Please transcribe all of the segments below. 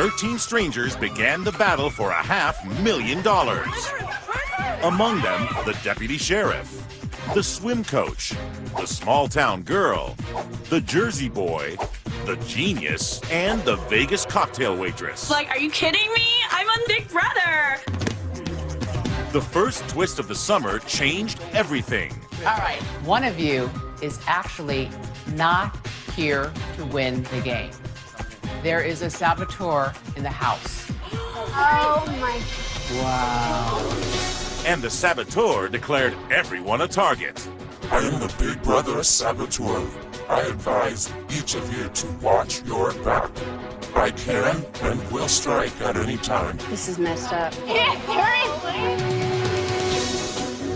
13 strangers began the battle for $500,000. Among them, the deputy sheriff, the swim coach, the small-town girl, the Jersey boy, the genius, and the Vegas cocktail waitress. Like, are you kidding me? I'm on Big Brother. The first twist of the summer changed everything. All right, one of you is actually not here to win the game. There is a saboteur in the house. Oh my. Wow. And the saboteur declared everyone a target. I am the Big Brother saboteur. I advise each of you to watch your back. I can and will strike at any time. This is messed up. Yeah, seriously?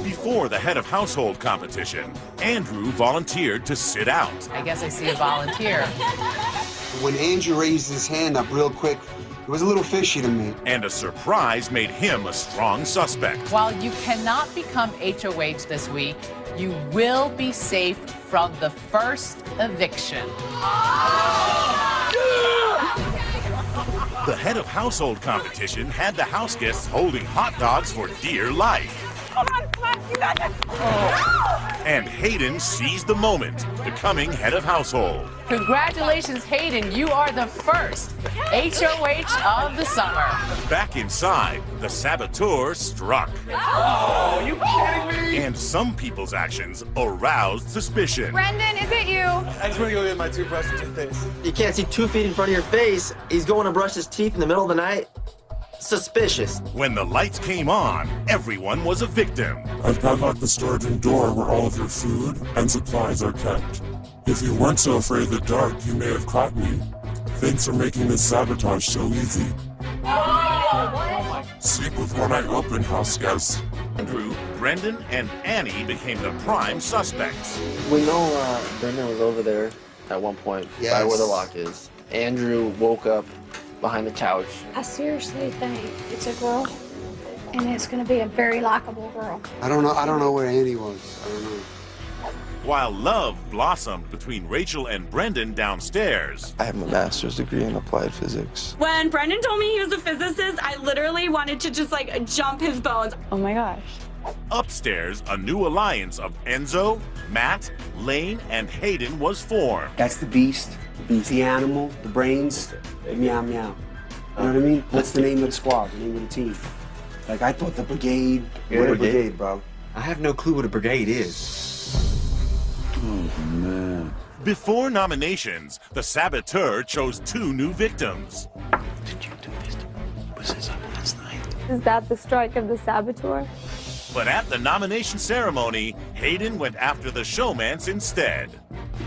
Before the head of household competition, Andrew volunteered to sit out. I guess I see a volunteer. When Andrew raised his hand up real quick, it was a little fishy to me. And a surprise made him a strong suspect. While you cannot become HOH this week, you will be safe from the first eviction. The head of household competition had the house guests holding hot dogs for dear life. Come on, you got this. And Hayden seized the moment, becoming head of household. Congratulations, Hayden. You are the first HOH of the summer. Back inside, the saboteur struck. Oh, you kidding me? And some people's actions aroused suspicion. Brendan, is it you? I just want to go get my toothbrush and toothpaste. You can't see 2 feet in front of your face. He's going to brush his teeth in the middle of the night. Suspicious. When the lights came on, everyone was a victim. I've padlocked the storage room door where all of your food and supplies are kept. If you weren't so afraid of the dark, you may have caught me. Thanks for making this sabotage so easy. Sleep with one eye open, house guests. Andrew, Brendan, and Annie became the prime suspects. We know Brendan was over there at one point, by where the lock is. Andrew woke up behind the couch. I seriously think it's a girl, and it's going to be a very likable girl. I don't know where Annie was. I don't know. While love blossomed between Rachel and Brendan downstairs. I have my master's degree in applied physics. When Brendan told me he was a physicist, I literally wanted to just like jump his bones. Oh my gosh. Upstairs, a new alliance of Enzo, Matt, Lane, and Hayden was formed. That's the beast, the animal, the brains, meow meow. You know what I mean? What's the name of the squad, the name of the team? Like, I thought the brigade. What a brigade, bro? I have no clue what a brigade is. Oh, man. Before nominations, the saboteur chose 2 new victims. Did you do this? Was this up last night? Is that the strike of the saboteur? But at the nomination ceremony, Hayden went after the showmance instead.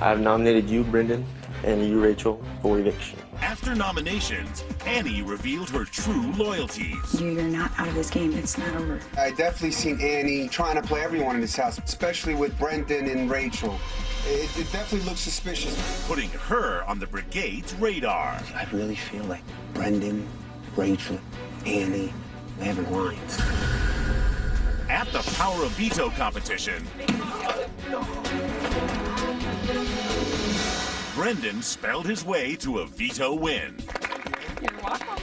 I've nominated you, Brendan, and you, Rachel, for eviction. After nominations, Annie revealed her true loyalties. You're not out of this game. It's not over. I definitely seen Annie trying to play everyone in this house, especially with Brendan and Rachel. It definitely looks suspicious. Putting her on the brigade's radar. I really feel like Brendan, Rachel, Annie, they have lines. At the Power of Veto competition, Brendan spelled his way to a veto win. You're welcome.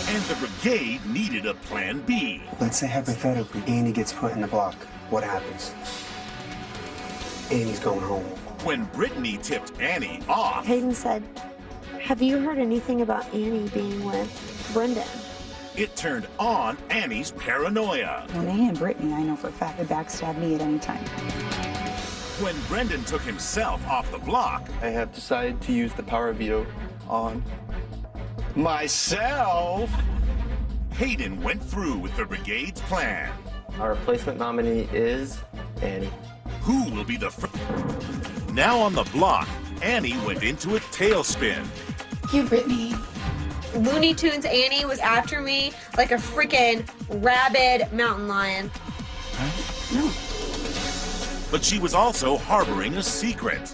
And the brigade needed a plan B. Let's say hypothetically, Annie gets put in the block. What happens? Annie's going home. When Brittany tipped Annie off, Hayden said, "Have you heard anything about Annie being with Brendan?" it turned on Annie's paranoia. Renee and Brittany, I know for a fact, would backstab me at any time. When Brendan took himself off the block, I have decided to use the power of veto on myself. Hayden went through with the brigade's plan. Our replacement nominee is Annie. Who will be the first? Now on the block, Annie went into a tailspin. You, Brittany. Looney Tunes Annie was after me like a freaking rabid mountain lion. No. But she was also harboring a secret.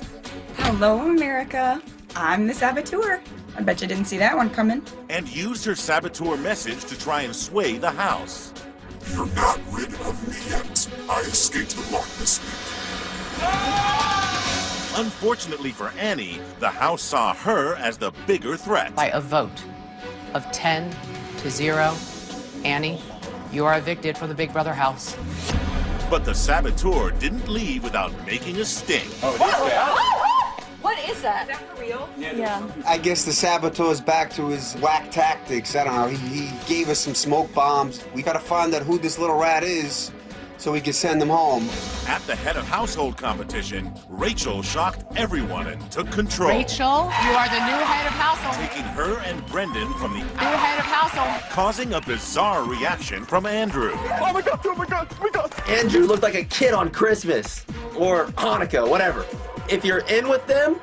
Hello, America. I'm the saboteur. I bet you didn't see that one coming. And used her saboteur message to try and sway the house. You're not rid of me yet. I escaped the block this week. Unfortunately for Annie, the house saw her as the bigger threat. By a vote. of 10-0. Annie, you are evicted from the Big Brother house. But the saboteur didn't leave without making a stink. What is that? For real? Yeah. I guess the saboteur's back to his whack tactics. I don't know. He gave us some smoke bombs. We gotta find out who this little rat is so we can send him home. At the head of household competition, Rachel shocked everyone and took control. Rachel, you are the new head of household. Taking her and Brendan from the New head of household. causing a bizarre reaction from Andrew. Oh my god, oh my god, oh my god. Andrew looked like a kid on Christmas or Hanukkah, whatever. If you're in with them,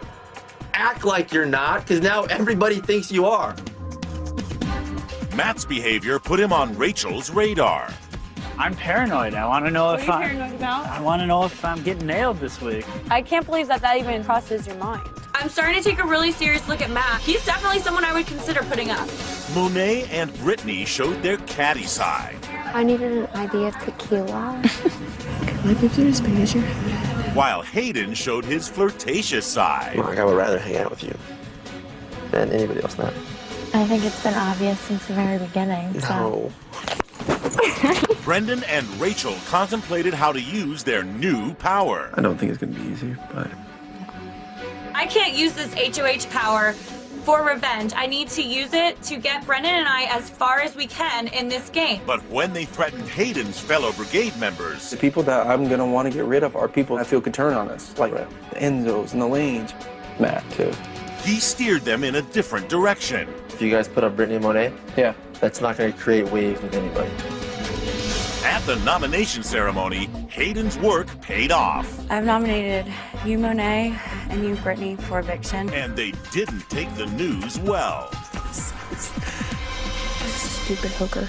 act like you're not, because now everybody thinks you are. Matt's behavior put him on Rachel's radar. I'm paranoid. I want to know if What are you paranoid about? I want to know if I'm getting nailed this week. I can't believe that even crosses your mind. I'm starting to take a really serious look at Matt. He's definitely someone I would consider putting up. Monet and Brittany showed their catty side, I needed an IV of tequila. while Hayden showed his flirtatious side. Mark, I would rather hang out with you than anybody else now. I think it's been obvious since the very beginning. No. Brendan and Rachel contemplated how to use their new power. I don't think it's gonna be easy, but I can't use this HOH power for revenge. I need to use it to get Brendan and I as far as we can in this game. But when they threatened Hayden's fellow brigade members, the people that I'm gonna want to get rid of are people I feel could turn on us, like the Enzos and the Lanes. Matt, too. he steered them in a different direction. If you guys put up Brittany and Monet, Yeah. that's not going to create waves with anybody. At the nomination ceremony, Hayden's work paid off. I've nominated you, Monet, and you, Brittany, for eviction. And they didn't take the news well. Stupid hooker.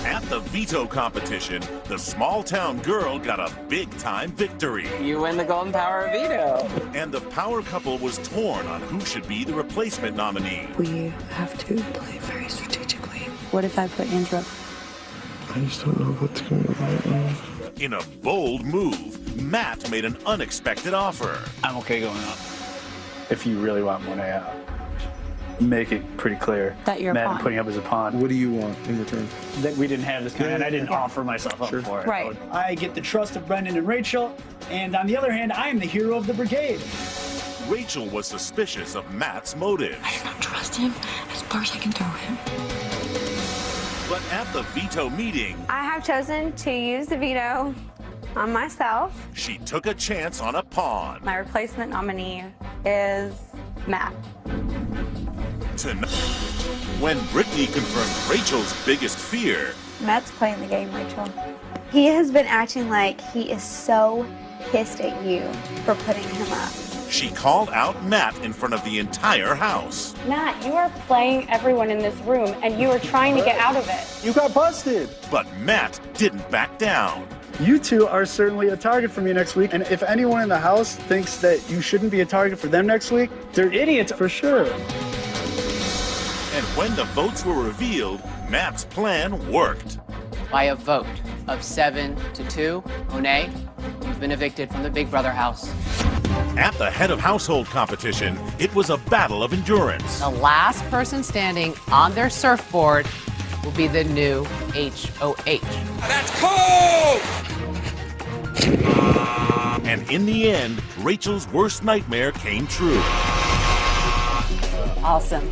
At the veto competition, the small town girl got a big time victory. You win the golden power of veto. And the power couple was torn on who should be the replacement nominee. We have to play very strategically. What if I put Andrew up? I just don't know what's going to happen. In a bold move, Matt made an unexpected offer. I'm okay going up. If you really want Monet out, make it pretty clear That you're a Matt pawn. putting up as a pawn. What do you want in return? That we didn't have this kind, and I didn't offer myself up for it. Right. I get the trust of Brendan and Rachel, and on the other hand, I am the hero of the brigade. Rachel was suspicious of Matt's motives. I do not trust him as far as I can throw him. But at the veto meeting, I have chosen to use the veto on myself. she took a chance on a pawn. My replacement nominee is Matt. Tonight, when Brittany confirmed Rachel's biggest fear, Matt's playing the game, Rachel. He has been acting like he is so pissed at you for putting him up. she called out Matt in front of the entire house. Matt, you are playing everyone in this room, and you are trying to get out of it. You got busted. But Matt didn't back down. You two are certainly a target for me next week, and if anyone in the house thinks that you shouldn't be a target for them next week, they're idiots for sure. And when the votes were revealed, Matt's plan worked. By a vote of 7-2, Monet, you've been evicted from the Big Brother house. At the head of household competition, it was a battle of endurance. The last person standing on their surfboard will be the new HOH. That's cold! And in the end, Rachel's worst nightmare came true. Awesome.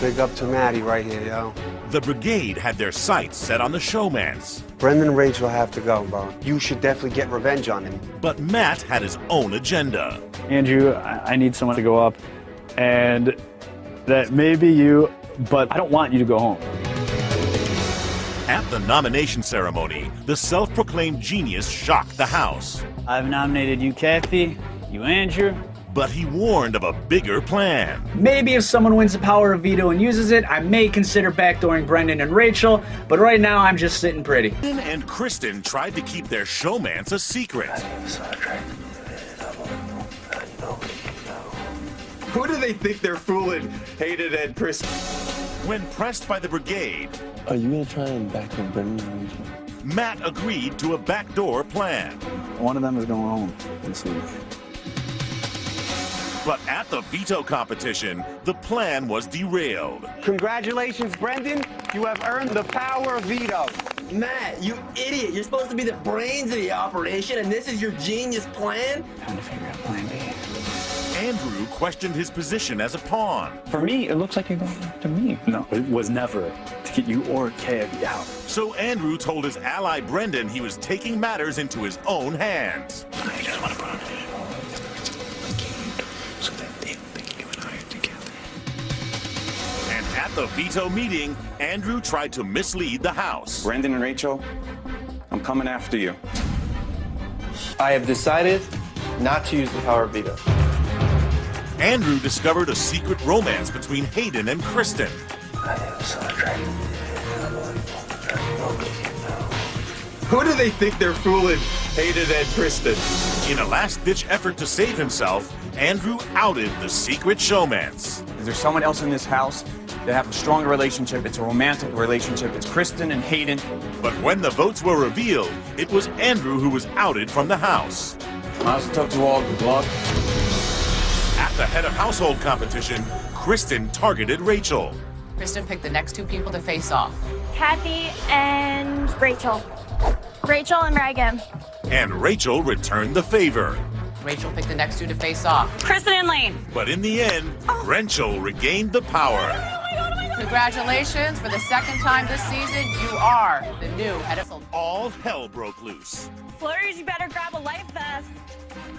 Big up to Maddie right here, yo. The brigade had their sights set on the showmance. Brendan and Rachel have to go, bro. You should definitely get revenge on him. But Matt had his own agenda. Andrew, I need someone to go up, and that may be you, but I don't want you to go home. At the nomination ceremony, the self-proclaimed genius shocked the house. I've nominated you, Kathy, you, Andrew. But he warned of a bigger plan. Maybe if someone wins the power of veto and uses it, I may consider backdooring Brendan and Rachel, but right now I'm just sitting pretty. Brendan and Kristen tried to keep their showmance a secret. Who do they think they're fooling? Hayden and Chris. When pressed by the brigade, Are you gonna try and back up Brendan and Rachel? Matt agreed to a backdoor plan. One of them is going home this week. But at the veto competition, the plan was derailed. Congratulations, Brendan. You have earned the power veto. Matt, you idiot. You're supposed to be the brains of the operation, and this is your genius plan? Time to figure out plan B. Andrew questioned his position as a pawn. For me, it looks like you're going to me. No, it was never to get you or Kev out. So Andrew told his ally Brendan he was taking matters into his own hands. I just want to put on a so that they think you and I are together. And at the veto meeting, Andrew tried to mislead the House. Brendan and Rachel, I'm coming after you. I have decided not to use the power of veto. Andrew discovered a secret romance between Hayden and Kristen. I am so attracted to Who do they think they're fooling? Hayden and Kristen. In a last-ditch effort to save himself, Andrew outed the secret showmance. Is there someone else in this house that have a stronger relationship? It's a romantic relationship. It's Kristen and Hayden. But when the votes were revealed, it was Andrew who was outed from the House. I also talk to all. Good luck. At the head of household competition, Kristen targeted Rachel. Kristen picked the next two people to face off. Kathy and Rachel. Rachel and Reagan. And Rachel returned the favor. Rachel picked the next two to face off. Kristen and Lane. But in the end, Rachel regained the power. Congratulations, for the second time this season, you are the new head of... All hell broke loose. Flurries, you better grab a life vest.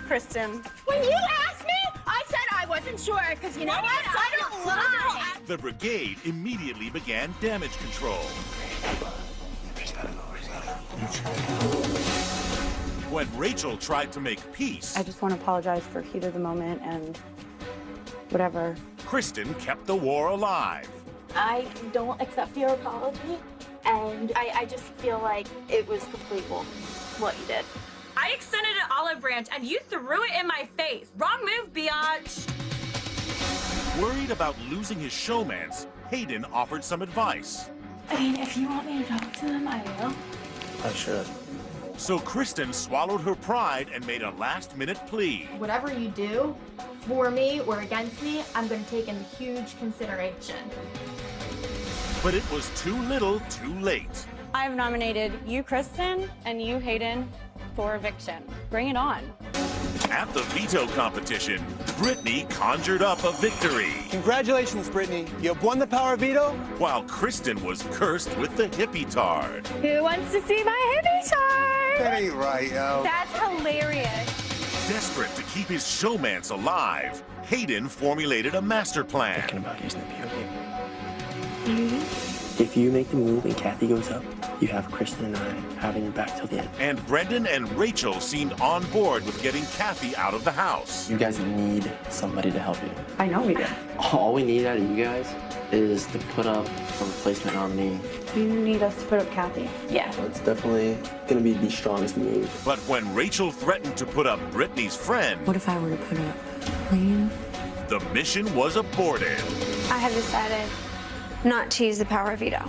Kristen. When you asked me, I said I wasn't sure, because you know what? I don't lie. The brigade immediately began damage control. When Rachel tried to make peace, I just want to apologize for heat of the moment and whatever. Kristen kept the war alive. I don't accept your apology, and I just feel like it was complete bull, what you did. I extended an olive branch and you threw it in my face. Wrong move, biatch. Worried about losing his showmance, Hayden offered some advice. I mean, if you want me to talk to them, I will. I should. So Kristen swallowed her pride and made a last-minute plea. Whatever you do, for me or against me, I'm going to take into huge consideration. But it was too little, too late. I've nominated you, Kristen, and you, Hayden, for eviction. Bring it on. At the veto competition, Brittany conjured up a victory. Congratulations, Brittany. You have won the power veto. While Kristen was cursed with the hippie tard. Who wants to see my hippie tart? That ain't right, yo. That's hilarious. Desperate to keep his showmance alive, Hayden formulated a master plan. Thinking about using the POV. If you make the move and Kathy goes up, you have Kristen and I having your back till the end. And Brendan and Rachel seemed on board with getting Kathy out of the house. You guys need somebody to help you. I know we do. All we need out of you guys is to put up a replacement nominee. You need us to put up Kathy. Yeah. It's definitely gonna be the strongest move. But when Rachel threatened to put up Brittany's friend, What if I were to put up Lane? the mission was aborted. I have decided not to use the power veto.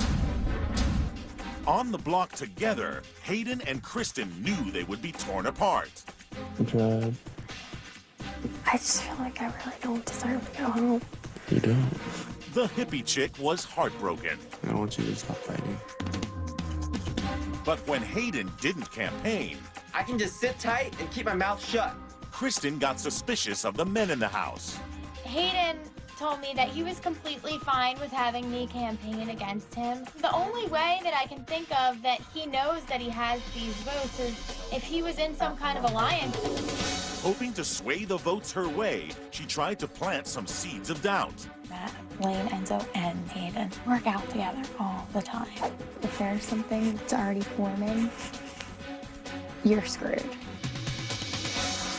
On the block together, Hayden and Kristen knew they would be torn apart. I tried. I just feel like I really don't deserve to go home. You don't. The hippie chick was heartbroken. I don't want you to stop fighting. But when Hayden didn't campaign, I can just sit tight and keep my mouth shut. Kristen got suspicious of the men in the house. Hayden told me that he was completely fine with having me campaign against him. The only way that I can think of that he knows that he has these votes is if he was in some kind of alliance. Hoping to sway the votes her way, she tried to plant some seeds of doubt. Matt, Lane, Enzo, and Hayden work out together all the time. If there's something that's already forming, you're screwed.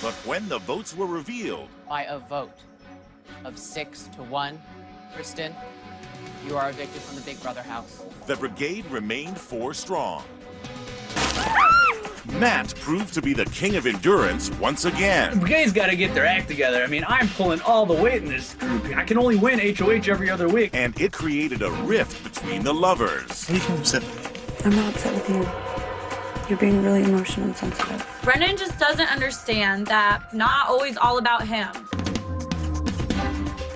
But when the votes were revealed, By a vote of 6-1, Kristen, you are evicted from the Big Brother house. the brigade remained 4 strong. Matt proved to be the king of endurance once again. The brigade's got to get their act together. I mean, I'm pulling all the weight in this group. I can only win HOH every other week. And it created a rift between the lovers. I'm not upset with you. You're being really emotional and sensitive. Brendan just doesn't understand that not always all about him.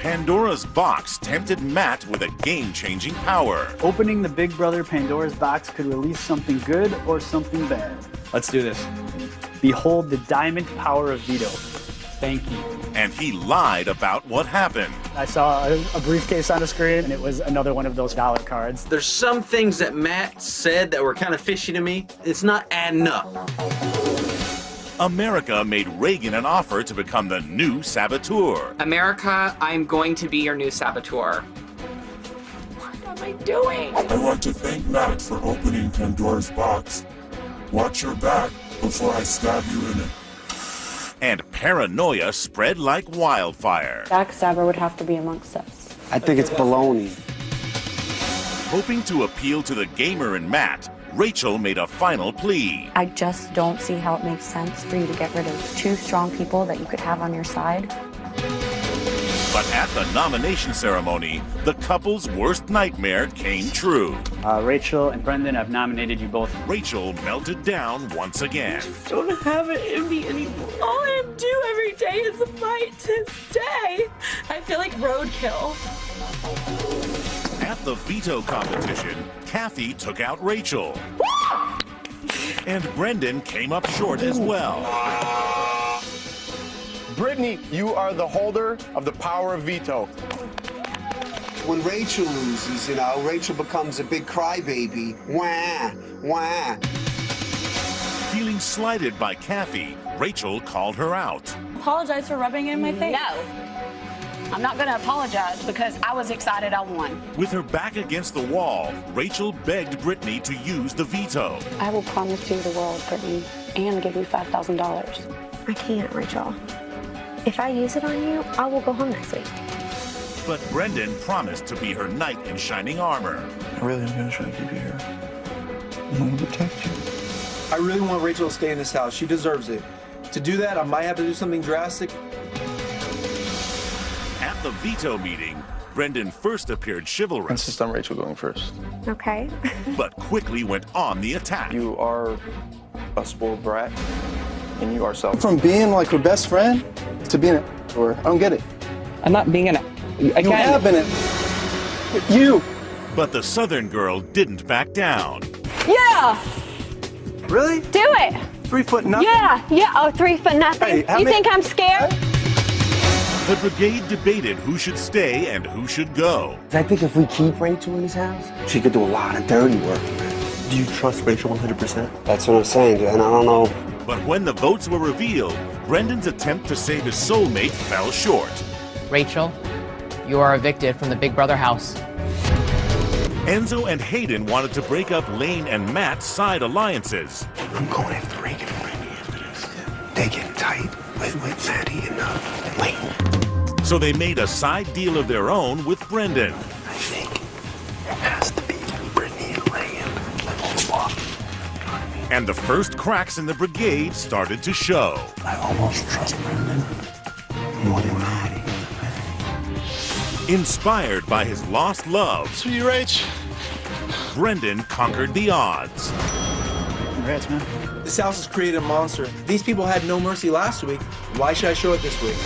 Pandora's box tempted Matt with a game-changing power. Opening the Big Brother Pandora's box could release something good or something bad. Let's do this. Behold the diamond power of veto. Thank you. And he lied about what happened. I saw a briefcase on the screen, and it was another one of those dollar cards. There's some things that Matt said that were kind of fishy to me. It's not adding up. America made Reagan an offer to become the new saboteur. America, I'm going to be your new saboteur. What am I doing? I want to thank Matt for opening Pandora's box. Watch your back before I stab you in it. And paranoia spread like wildfire. Backstabber would have to be amongst us. I think it's baloney. Hoping to appeal to the gamer in Matt, Rachel made a final plea. I just don't see how it makes sense for you to get rid of two strong people that you could have on your side. But at the nomination ceremony, the couple's worst nightmare came true. Rachel and Brendan, I've nominated you both. Rachel melted down once again. Don't have it in me anymore. All I do every day is fight to stay. I feel like roadkill. At the veto competition, Kathy took out Rachel. And Brendan came up short as well. Brittany, you are the holder of the power of veto. When Rachel loses, Rachel becomes a big crybaby. Wah, wah. Feeling slighted by Kathy, Rachel called her out. Apologize for rubbing it in my face. No. I'm not going to apologize because I was excited I won. With her back against the wall, Rachel begged Brittany to use the veto. I will promise you the world, Brittany, and give you $5,000. I can't, Rachel. If I use it on you, I will go home next week. But Brendan promised to be her knight in shining armor. I really am going to try to keep you here. I'm going to protect you. I really want Rachel to stay in this house. She deserves it. To do that, I might have to do something drastic. At the veto meeting, Brendan first appeared chivalrous. Insist on Rachel going first. Okay. But quickly went on the attack. You are a spoiled brat, and you are selfish. From being like her best friend to being or I don't get it. I'm not being an. You have been it. You. But the Southern girl didn't back down. Yeah! Really? Do it! 3 foot nothing? Yeah. Oh, 3 foot nothing. Hey, you think I'm scared? The brigade debated who should stay and who should go. I think if we keep Rachel in his house, she could do a lot of dirty work. Do you trust Rachel 100%? That's what I'm saying, and I don't know. But when the votes were revealed, Brendan's attempt to save his soulmate fell short. Rachel, you are evicted from the Big Brother house. Enzo and Hayden wanted to break up Lane and Matt's side alliances. I'm going after Reagan and Brittany after this. They get tight with Maddie and Lane. So they made a side deal of their own with Brendan. I think it has to be Brittany and Lane. And the first cracks in the brigade started to show. I almost trust Brendan more than Maddie. Inspired by his lost love, Sweetie Rach, Brendan conquered the odds. Congrats, man. This house has created a monster. These people had no mercy last week. Why should I show it this week?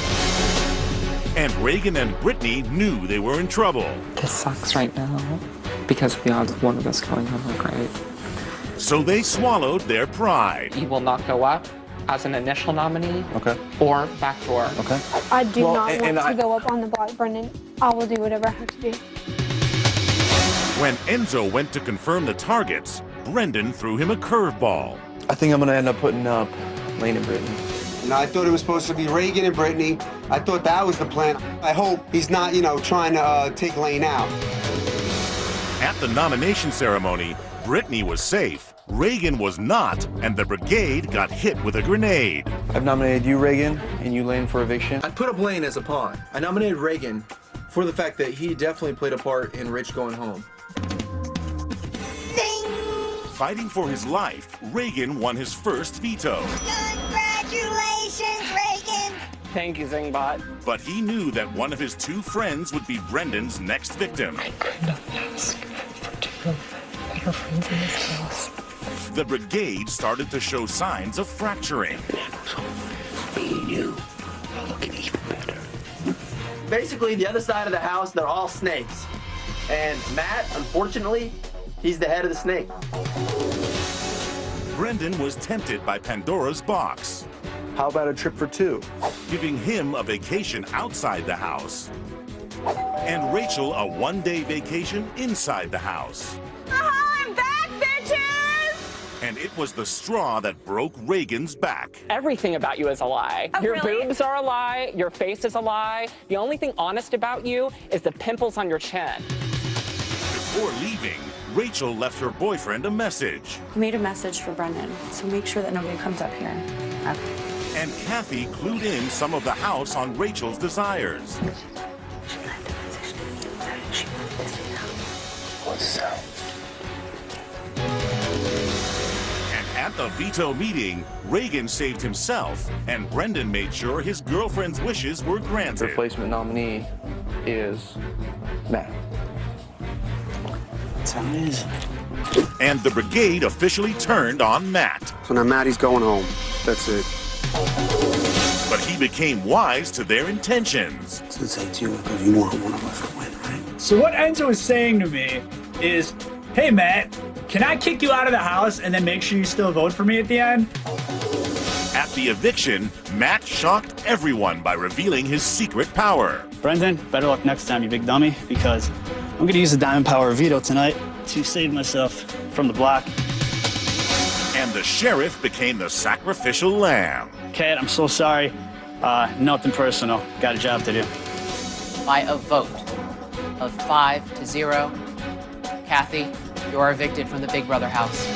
And Reagan and Brittany knew they were in trouble. This sucks right now because of the odds of one of us going home are great. So they swallowed their pride. You will not go up as an initial nominee or backdoor. Okay. I do not want to go up on the block, Brendan. I will do whatever I have to do. When Enzo went to confirm the targets, Brendan threw him a curveball. I think I'm going to end up putting up Lane and Brittany. I thought it was supposed to be Reagan and Brittany. I thought that was the plan. I hope he's not, trying to take Lane out. At the nomination ceremony, Brittany was safe, Reagan was not, and the brigade got hit with a grenade. I've nominated you, Reagan, and you, Lane, for eviction. I put up Lane as a pawn. I nominated Reagan for the fact that he definitely played a part in Rich going home. Fighting for his life, Reagan won his first veto. Congratulations, Reagan! Thank you, Zingbot. But he knew that one of his two friends would be Brendan's next victim. I could not ask for two better friends in this house. The brigade started to show signs of fracturing. Me and you are looking even better. basically the other side of the house, they're all snakes. And Matt, unfortunately, he's the head of the snake. Brendan was tempted by Pandora's box. How about a trip for two? Giving him a vacation outside the house. And Rachel a one-day vacation inside the house. I'm back, bitches! And it was the straw that broke Reagan's back. Everything about you is a lie. Oh, Your really? boobs are a lie. Your face is a lie. The only thing honest about you is the pimples on your chin. Before leaving, Rachel left her boyfriend a message. I made a message for Brendan, so make sure that nobody comes up here. Okay. And Kathy clued in some of the house on Rachel's desires. What's that? And at the veto meeting, Reagan saved himself, and Brendan made sure his girlfriend's wishes were granted. Replacement nominee is Matt. That's how it is. And the brigade officially turned on Matt. So now Maddie's going home. That's it. But he became wise to their intentions. Since it's you, because you want one of us to win, right? So what Enzo is saying to me is, hey Matt, can I kick you out of the house and then make sure you still vote for me at the end? At the eviction, Matt shocked everyone by revealing his secret power. Brendan, better luck next time, you big dummy, because I'm gonna use the diamond power veto tonight to save myself from the block. And the sheriff became the sacrificial lamb. Kat, I'm so sorry. Nothing personal. Got a job to do. By a vote of 5-0, Kathy, you're evicted from the Big Brother house.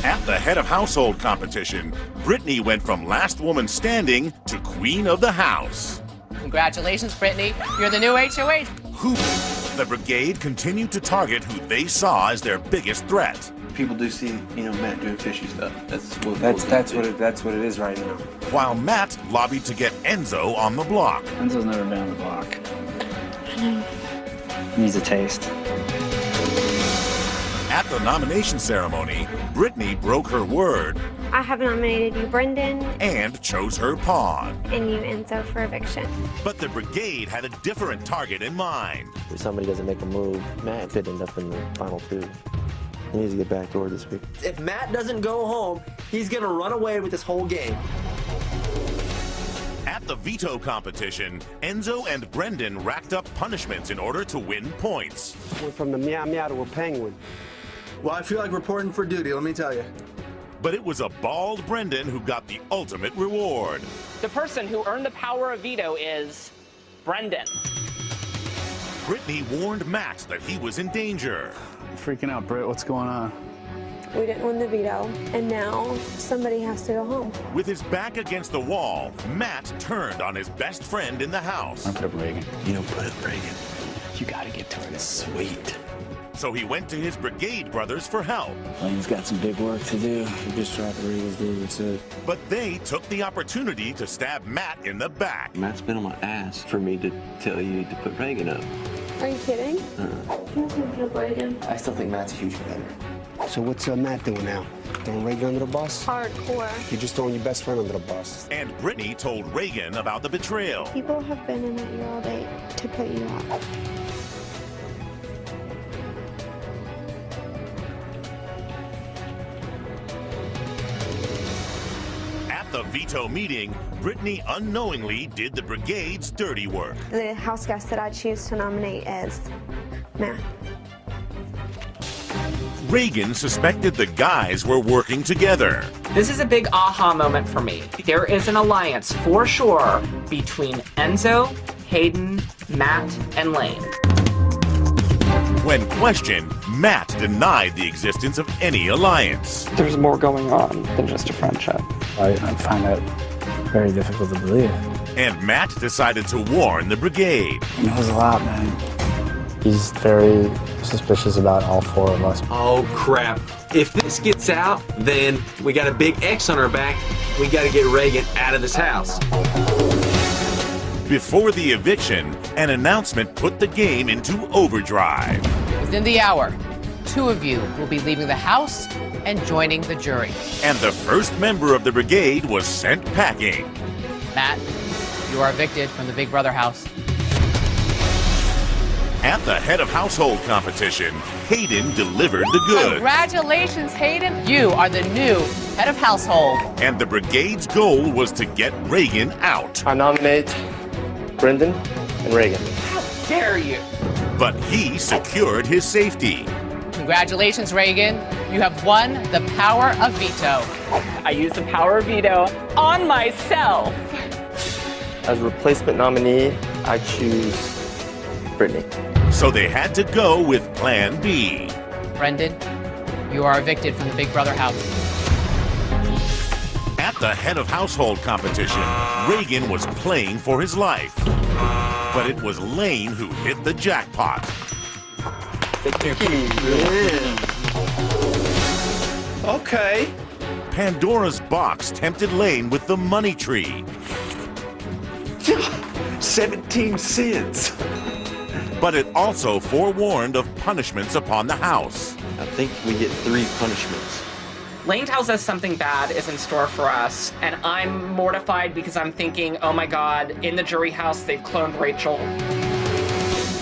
At the head of household competition, Brittany went from last woman standing to queen of the house. Congratulations, Brittany. You're the new HOH. The brigade continued to target who they saw as their biggest threat. People do see, Matt doing fishy stuff. That's what it is right now. While Matt lobbied to get Enzo on the block. Enzo's never been on the block. Needs a taste. At the nomination ceremony, Brittany broke her word I have nominated you, Brendan, and chose her pawn. and you, Enzo, for eviction. But the brigade had a different target in mind. If somebody doesn't make a move, Matt could end up in the final two. He needs to get back door this week. If Matt doesn't go home, he's gonna run away with this whole game. At the veto competition, Enzo and Brendan racked up punishments in order to win points. Went from the meow meow to a penguin. Well, I feel like reporting for duty, let me tell you. But it was a bald Brendan who got the ultimate reward. The person who earned the power of veto is Brendan. Brittany warned Matt that he was in danger. I'm freaking out, Britt. What's going on? We didn't win the veto, and now somebody has to go home. With his back against the wall, Matt turned on his best friend in the house. I put up Reagan. Put up Reagan. You gotta get to it. Sweet. So he went to his brigade brothers for help. Lane's got some big work to do. We just tried to Reagan's do that's it. But they took the opportunity to stab Matt in the back. Matt's been on my ass for me to tell you to put Reagan up. Are you kidding? You can put up Reagan. I still think Matt's a huge competitor. So what's Matt doing now? Throwing Reagan under the bus? Hardcore. You're just throwing your best friend under the bus. And Brittany told Reagan about the betrayal. People have been in at you all day to put you up. At the veto meeting, Brittany unknowingly did the brigade's dirty work. The house guest that I choose to nominate is Matt. Reagan suspected the guys were working together. This is a big aha moment for me. There is an alliance for sure between Enzo, Hayden, Matt, and Lane. When questioned, Matt denied the existence of any alliance. There's more going on than just a friendship. I find that very difficult to believe. And Matt decided to warn the brigade. He knows a lot, man. He's very suspicious about all four of us. Oh, crap. If this gets out, then we got a big X on our back. We got to get Reagan out of this house. Before the eviction, an announcement put the game into overdrive. Within the hour, 2 of you will be leaving the house and joining the jury. And the first member of the brigade was sent packing. Matt, you are evicted from the Big Brother house. At the head of household competition, Hayden delivered the goods. Congratulations, Hayden. You are the new head of household. And the brigade's goal was to get Reagan out. I nominate Brendan and Reagan. How dare you? But he secured his safety. Congratulations, Reagan. You have won the power of veto. I used the power of veto on myself. As replacement nominee, I choose Brittany. So they had to go with Plan B. Brendan, you are evicted from the Big Brother house. At the head of household competition, Reagan was playing for his life. But it was Lane who hit the jackpot. Okay. Pandora's box tempted Lane with the money tree. 17 cents. But it also forewarned of punishments upon the house. I think we get 3 punishments. Lane tells us something bad is in store for us, and I'm mortified because I'm thinking, oh my God, in the jury house, they've cloned Rachel.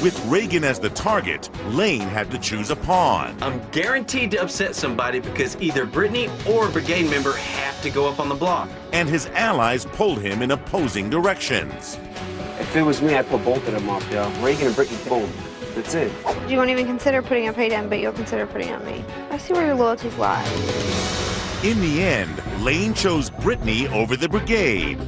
With Reagan as the target, Lane had to choose a pawn. I'm guaranteed to upset somebody because either Brittany or a brigade member have to go up on the block. And his allies pulled him in opposing directions. If it was me, I'd put both of them up, yo. Reagan and Brittany, boom. That's it. You won't even consider putting up Hayden, but you'll consider putting up me. I see where your loyalties lie. In the end, Lane chose Brittany over the brigade.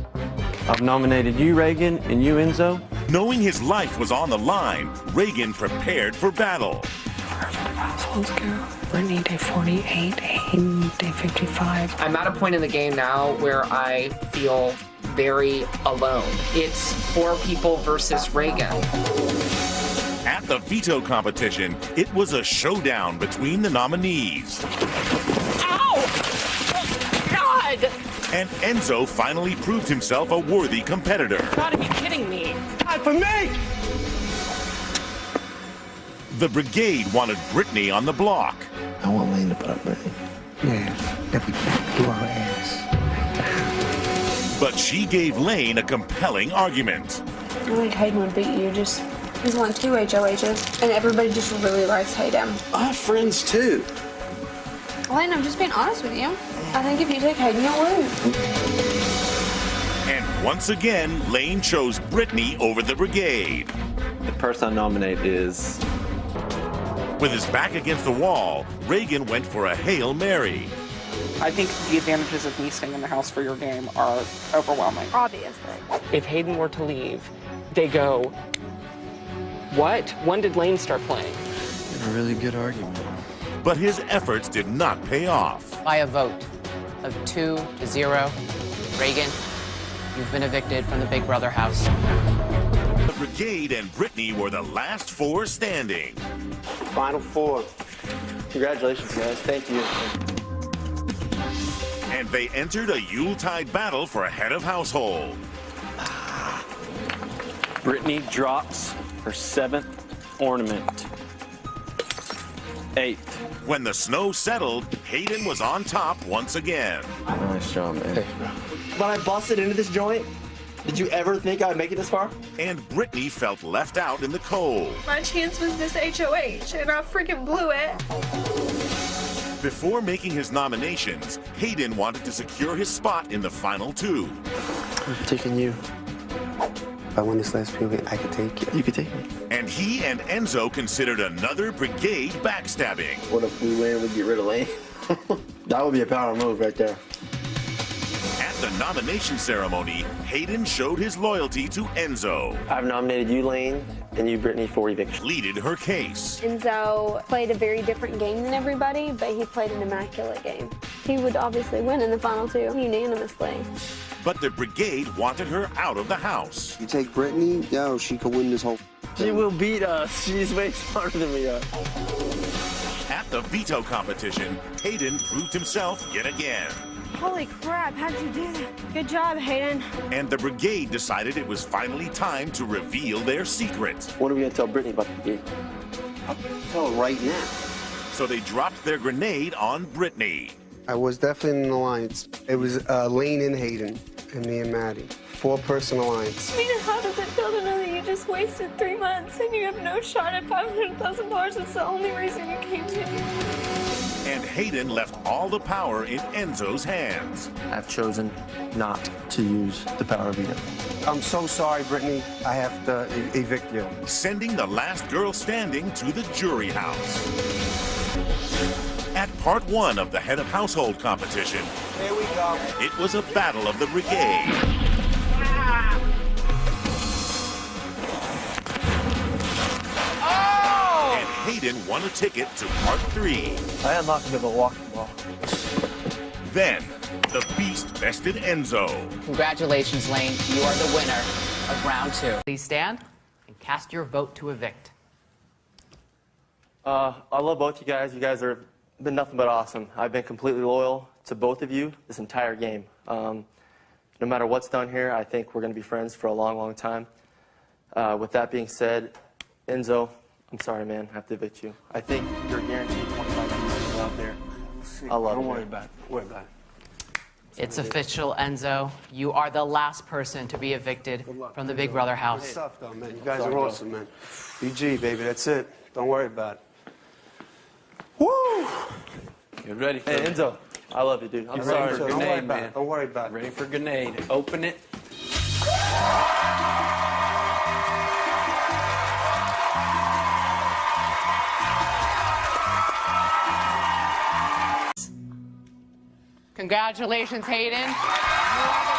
I've nominated you, Reagan, and you, Enzo. Knowing his life was on the line, Reagan prepared for battle. Households go. Brittany, day 48, Hayden, day 55. I'm at a point in the game now where I feel very alone. It's 4 people versus Reagan. At the veto competition, it was a showdown between the nominees. Ow! God! And Enzo finally proved himself a worthy competitor. You gotta be kidding me. Not for me! The brigade wanted Brittany on the block. I want Lane to put up Brittany. Yeah, that'd be do our ass. But she gave Lane a compelling argument. I think Hayden would beat you. He's won 2 HOHs, and everybody just really likes Hayden. I have friends too. Lane, I'm just being honest with you. I think if you take Hayden, you'll lose. And once again, Lane chose Brittany over the brigade. The person I nominate is... With his back against the wall, Reagan went for a Hail Mary. I think the advantages of me staying in the house for your game are overwhelming. Obviously. If Hayden were to leave, they go, what? When did Lane start playing? A really good argument. But his efforts did not pay off. By a vote of 2-0, Reagan, you've been evicted from the Big Brother house. The brigade and Brittany were the last 4 standing. Final 4. Congratulations, guys. Thank you. And they entered a Yuletide battle for a head of household. Brittany drops her 7th ornament. 8th. When the snow settled, Hayden was on top once again. Nice job, man. When I busted into this joint, did you ever think I'd make it this far? And Brittany felt left out in the cold. My chance was this HOH, and I freaking blew it. Before making his nominations, Hayden wanted to secure his spot in the final 2. I'm taking you. If I win this last period, I could take you. You could take me. And he and Enzo considered another brigade backstabbing. What if we win, we get rid of Lane? That would be a power move right there. At the nomination ceremony, Hayden showed his loyalty to Enzo. I've nominated you, Lane, and you, Brittany, for eviction. Pleaded her case. Enzo played a very different game than everybody, but he played an immaculate game. He would obviously win in the final 2 unanimously. But the brigade wanted her out of the house. You take Brittany, yo, she could win this whole thing. She will beat us. She's way smarter than we are. At the veto competition, Hayden proved himself yet again. Holy crap, how'd you do that? Good job, Hayden. And the brigade decided it was finally time to reveal their secret. What are we going to tell Brittany about the brigade? I'll tell her right now. So they dropped their grenade on Brittany. I was definitely in an alliance. It was Lane and Hayden, and me and Maddie. 4-person alliance. I mean, how does it feel to know that you just wasted 3 months and you have no shot at $500,000? It's the only reason you came here. And Hayden left all the power in Enzo's hands. I've chosen not to use the power of veto. I'm so sorry, Brittany. I have to evict you. Sending the last girl standing to the jury house. At part 1 of the head of household competition, here we go. It was a battle of the brigade. Oh! And Hayden won a ticket to part 3. I am not going to walk the ball. Then, the beast bested Enzo. Congratulations, Lane. You are the winner of round 2. Please stand and cast your vote to evict. I love both you guys. You guys have been nothing but awesome. I've been completely loyal to both of you this entire game. No matter what's done here, I think we're going to be friends for a long, long time. With that being said, Enzo, I'm sorry, man. I have to evict you. I think you're guaranteed 25 years out there. I love you. Don't worry about it. Don't worry about it. It's official, Enzo. You are the last person to be evicted from the Big Brother Good house. stuff, though, man. You guys are awesome, man. BG, baby. That's it. Don't worry about it. Woo! Get ready for Hey, Enzo. I love you, dude. I'm Get sorry. ready for Don't worry grenade, about man. it. Don't worry about it. Ready for grenade. Open it. Congratulations, Hayden. You are